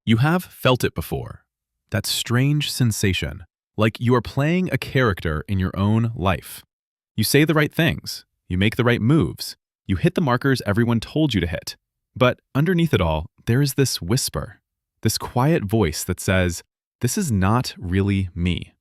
You have felt it before. That strange sensation, like you are playing a character in your own life. You say the right things, you make the right moves, you hit the markers everyone told you to hit. But underneath it all, there is this whisper, this quiet voice that says, "This is not really me."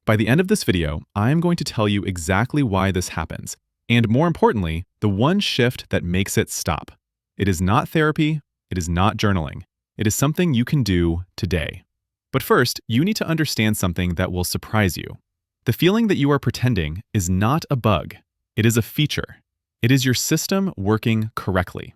By the end of this video, I am going to tell you exactly why this happens, and more importantly, the one shift that makes it stop. It is not therapy, it is not journaling. It is something you can do today. But first, you need to understand something that will surprise you. The feeling that you are pretending is not a bug. It is a feature. It is your system working correctly.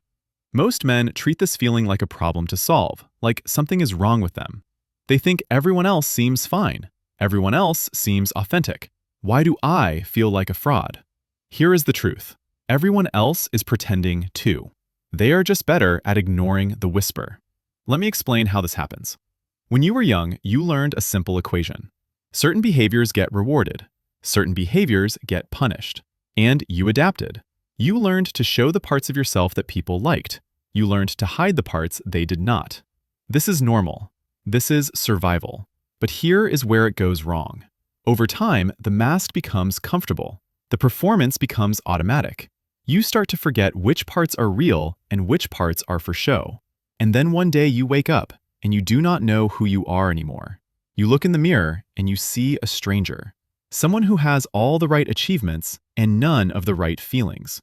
Most men treat this feeling like a problem to solve, like something is wrong with them. They think everyone else seems fine. Everyone else seems authentic. Why do I feel like a fraud? Here is the truth. Everyone else is pretending too. They are just better at ignoring the whisper. Let me explain how this happens. When you were young, you learned a simple equation. Certain behaviors get rewarded. Certain behaviors get punished. And you adapted. You learned to show the parts of yourself that people liked. You learned to hide the parts they did not. This is normal. This is survival. But here is where it goes wrong. Over time, the mask becomes comfortable. The performance becomes automatic. You start to forget which parts are real and which parts are for show. And then one day you wake up and you do not know who you are anymore. You look in the mirror and you see a stranger. Someone who has all the right achievements and none of the right feelings.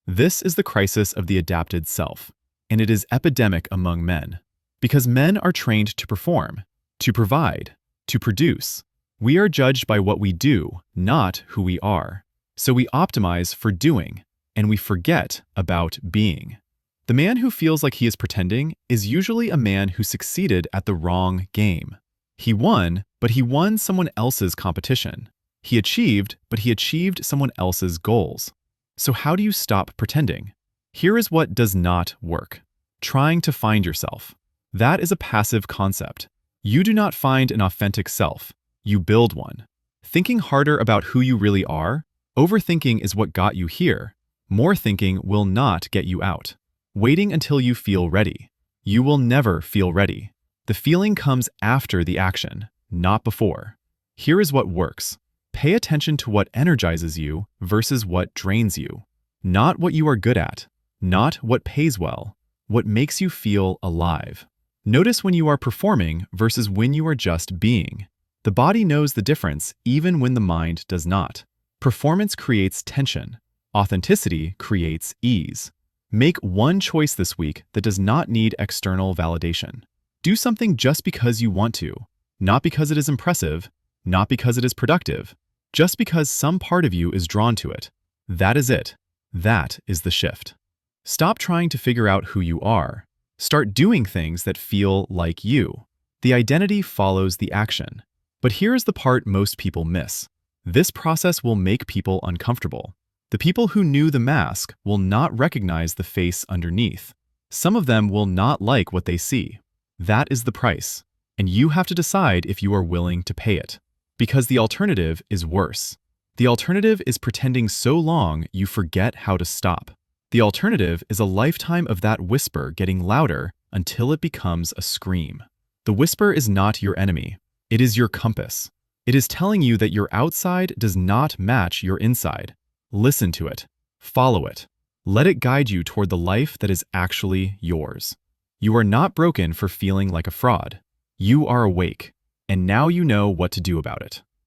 This is the crisis of the adapted self, and it is epidemic among men. Because men are trained to perform, to provide, to produce. We are judged by what we do, not who we are. So we optimize for doing, and we forget about being. The man who feels like he is pretending is usually a man who succeeded at the wrong game. He won, but he won someone else's competition. He achieved, but he achieved someone else's goals. So how do you stop pretending? Here is what does not work. Trying to find yourself. That is a passive concept. You do not find an authentic self. You build one. Thinking harder about who you really are, overthinking is what got you here. More thinking will not get you out. Waiting until you feel ready. You will never feel ready. The feeling comes after the action, not before. Here is what works. Pay attention to what energizes you versus what drains you. Not what you are good at, not what pays well, what makes you feel alive. Notice when you are performing versus when you are just being. The body knows the difference even when the mind does not. Performance creates tension. Authenticity creates ease. Make one choice this week that does not need external validation. Do something just because you want to, not because it is impressive, not because it is productive, just because some part of you is drawn to it. That is it. That is the shift. Stop trying to figure out who you are. Start doing things that feel like you. The identity follows the action. But here's the part most people miss. This process will make people uncomfortable. The people who knew the mask will not recognize the face underneath. Some of them will not like what they see. That is the price. And you have to decide if you are willing to pay it. Because the alternative is worse. The alternative is pretending so long you forget how to stop. The alternative is a lifetime of that whisper getting louder until it becomes a scream. The whisper is not your enemy. It is your compass. It is telling you that your outside does not match your inside. Listen to it. Follow it. Let it guide you toward the life that is actually yours. You are not broken for feeling like a fraud. You are awake, and now you know what to do about it.